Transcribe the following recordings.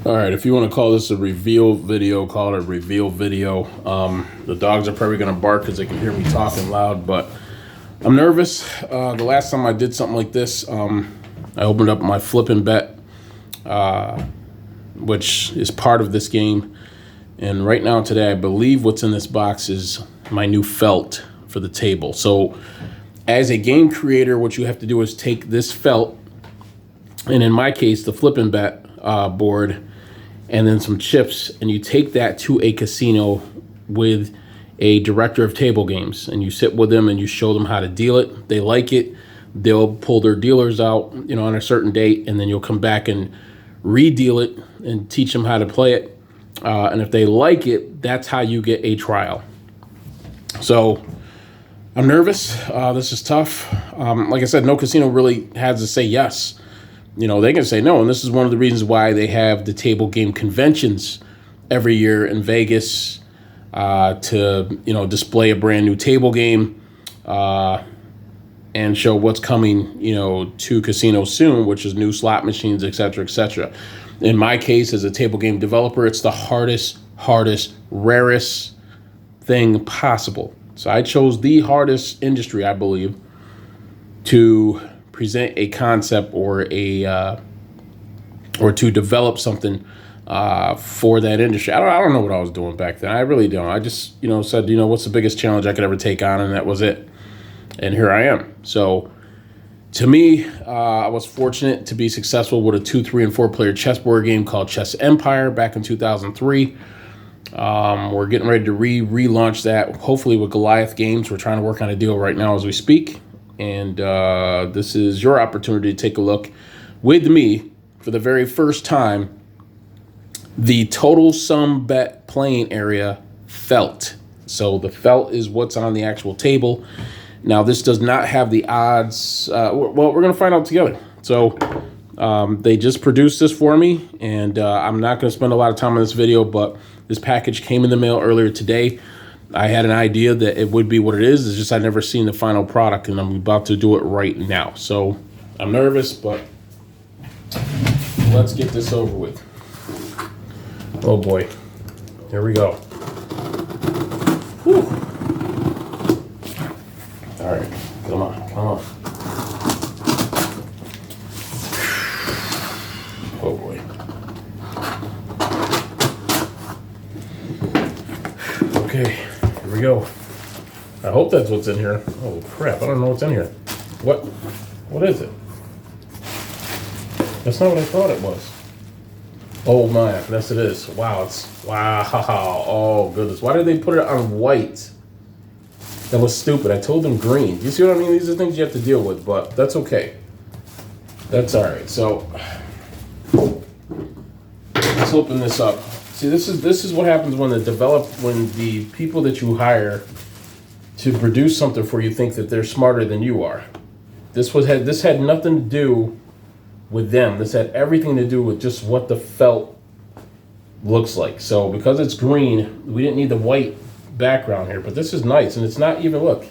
All right, if you want to call this a reveal video, call it a reveal video. The dogs are probably going to bark because they can hear me talking loud, but I'm nervous. The last time I did something like this, I opened up my flipping bet, which is part of this game. And right now today, I believe what's in this box is my new felt for the table. So as a game creator, what you have to do is take this felt, and in my case, the flipping bet board, and then some chips, and you take that to a casino with a director of table games, and you sit with them and you show them how to deal it. They like it, they'll pull their dealers out, on a certain date, and then you'll come back and re-deal it and teach them how to play it. And if they like it, that's how you get a trial. So I'm nervous. This is tough. Like I said, no casino really has to say yes. They can say no, and this is one of the reasons why they have the table game conventions every year in Vegas to, display a brand new table game and show what's coming, to casinos soon, which is new slot machines, et cetera, et cetera. In my case, as a table game developer, it's the hardest, rarest thing possible. So I chose the hardest industry, I believe, to present a concept or to develop something for that industry. I don't know what I was doing back then. I really don't. I just said, what's the biggest challenge I could ever take on, and that was it. And here I am. So to me, I was fortunate to be successful with a 2, 3, and 4 player chessboard game called Chess Empire back in 2003. We're getting ready to relaunch that, hopefully with Goliath Games. We're trying to work on a deal right now as we speak. And this is your opportunity to take a look with me for the very first time, the total sum bet playing area felt. So the felt is what's on the actual table. Now, this does not have the odds. Well, we're going to find out together. So they just produced this for me, and I'm not going to spend a lot of time on this video, but this package came in the mail earlier today. I had an idea that it would be what it is. It's just I've never seen the final product, and I'm about to do it right now. So I'm nervous, but let's get this over with. Oh boy, here we go. Whew. All right, come on. Oh boy. Okay, here we go. I hope that's what's in here. Oh crap, I don't know what's in here. What is it? That's not what I thought it was. Oh my, yes it is. Wow, oh goodness. Why did they put it on white? That was stupid. I told them green. You see what I mean? These are things you have to deal with, but that's okay. That's all right. So let's open this up. See, this is what happens when the people that you hire to produce something for you think that they're smarter than you are. This had nothing to do with them. This had everything to do with just what the felt looks like. So because it's green, we didn't need the white background here, but this is nice, and it's not even, look.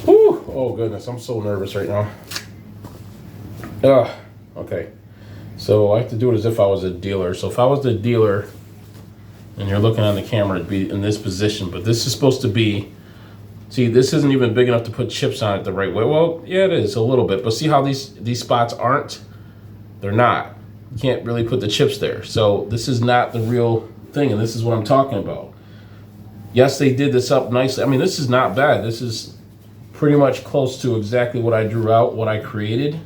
Whew, oh goodness, I'm so nervous right now. Okay. So I have to do it as if I was a dealer. So if I was the dealer and you're looking on the camera, it'd be in this position, but this is supposed to be, see, this isn't even big enough to put chips on it the right way. Well, yeah, it is a little bit, but see how these spots aren't? They're not. You can't really put the chips there. So this is not the real thing, and this is what I'm talking about. Yes, they did this up nicely. I mean, this is not bad. This is pretty much close to exactly what I drew out, what I created.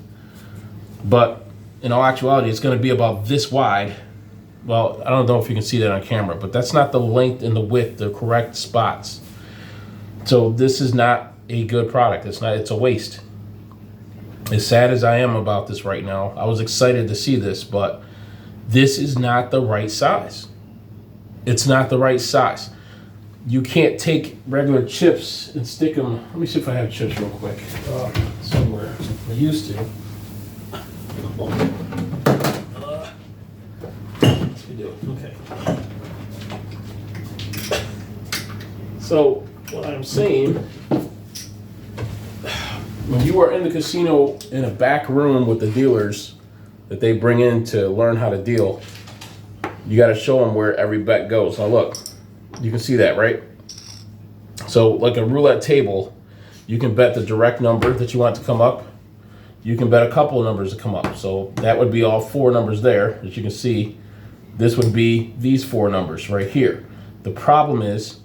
But in all actuality, it's going to be about this wide. Well, I don't know if you can see that on camera, but that's not the length and the width, the correct spots. So this is not a good product. It's a waste. As sad as I am about this right now, I was excited to see this, but this is not the right size. It's not the right size. You can't take regular chips and stick them. Let me see if I have chips real quick. Somewhere. I used to. Let's do it. Okay. So what I'm saying, when you are in the casino in a back room with the dealers, that they bring in to learn how to deal, you got to show them where every bet goes. Now look, you can see that, right? So like a roulette table, you can bet the direct number that you want to come up. You can bet a couple of numbers to come up. So that would be all 4 numbers there that you can see. This would be these 4 numbers right here. The problem is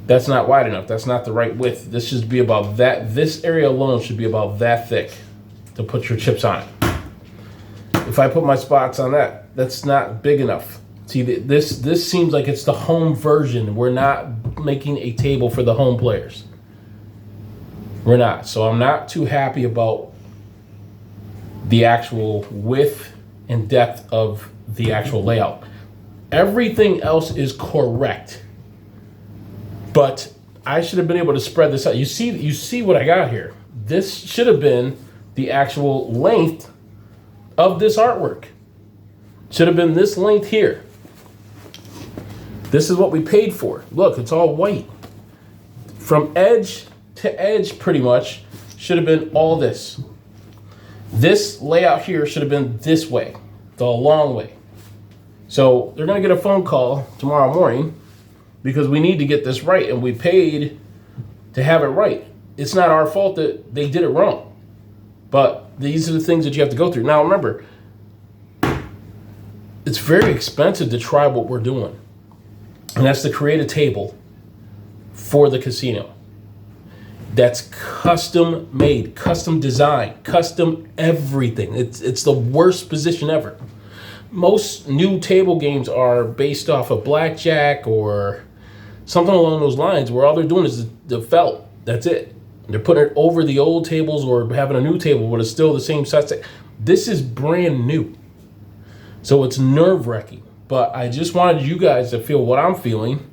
that's not wide enough. That's not the right width. This should be about that. This area alone should be about that thick to put your chips on it. If I put my spots on that, that's not big enough. See, this seems like it's the home version. We're not making a table for the home players. We're not. So I'm not too happy about the actual width and depth of the actual layout. Everything else is correct. But I should have been able to spread this out. You see what I got here. This should have been the actual length of this artwork. Should have been this length here. This is what we paid for. Look, it's all white. From edge to edge, pretty much, should have been all this. This layout here should have been this way, the long way. So they're gonna get a phone call tomorrow morning because we need to get this right, and we paid to have it right. It's not our fault that they did it wrong, but these are the things that you have to go through. Now remember, it's very expensive to try what we're doing, and that's to create a table for the casino that's custom made, custom designed, custom everything. It's the worst position ever. Most new table games are based off of blackjack or something along those lines, where all they're doing is the felt. That's it. They're putting it over the old tables or having a new table, but it's still the same size. This is brand new. So it's nerve-wracking. But I just wanted you guys to feel what I'm feeling.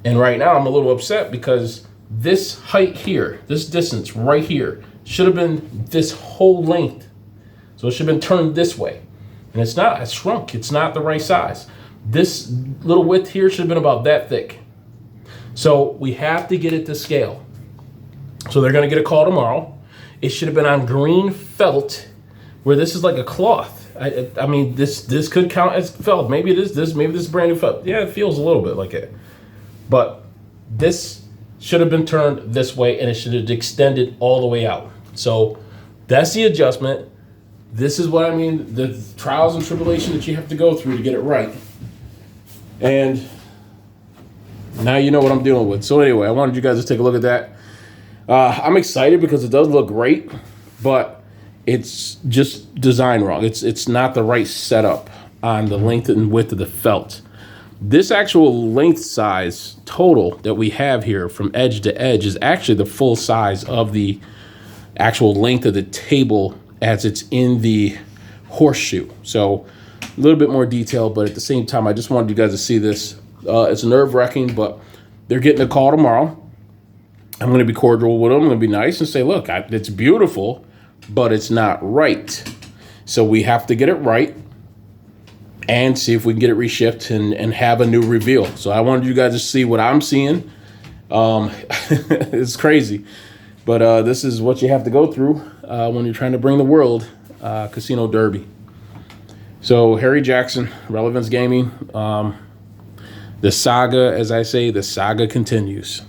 And right now I'm a little upset because this height here, this distance right here, should have been this whole length. So it should have been turned this way. And it's not. It's shrunk. It's not the right size. This little width here should have been about that thick. So we have to get it to scale. So they're going to get a call tomorrow. It should have been on green felt, where this is like a cloth. I mean, this could count as felt. Maybe it is this. Maybe this is brand new felt. Yeah, it feels a little bit like it. But this should have been turned this way, and it should have extended all the way out. So that's the adjustment. This is what I mean, the trials and tribulation that you have to go through to get it right. And now you know what I'm dealing with. So anyway, I wanted you guys to take a look at that. I'm excited because it does look great, but it's just designed wrong. It's not the right setup on the length and width of the felt. This actual length size total that we have here from edge to edge is actually the full size of the actual length of the table as it's in the horseshoe. So a little bit more detail, but at the same time, I just wanted you guys to see this. It's nerve-wracking, but they're getting a call tomorrow. I'm going to be cordial with them. I'm going to be nice and say, look, it's beautiful, but it's not right. So we have to get it right and see if we can get it reshipped and have a new reveal. So I wanted you guys to see what I'm seeing. It's crazy. But this is what you have to go through when you're trying to bring the world Casino Derby. So Harry Jackson, Relevance Gaming. The saga, as I say, the saga continues.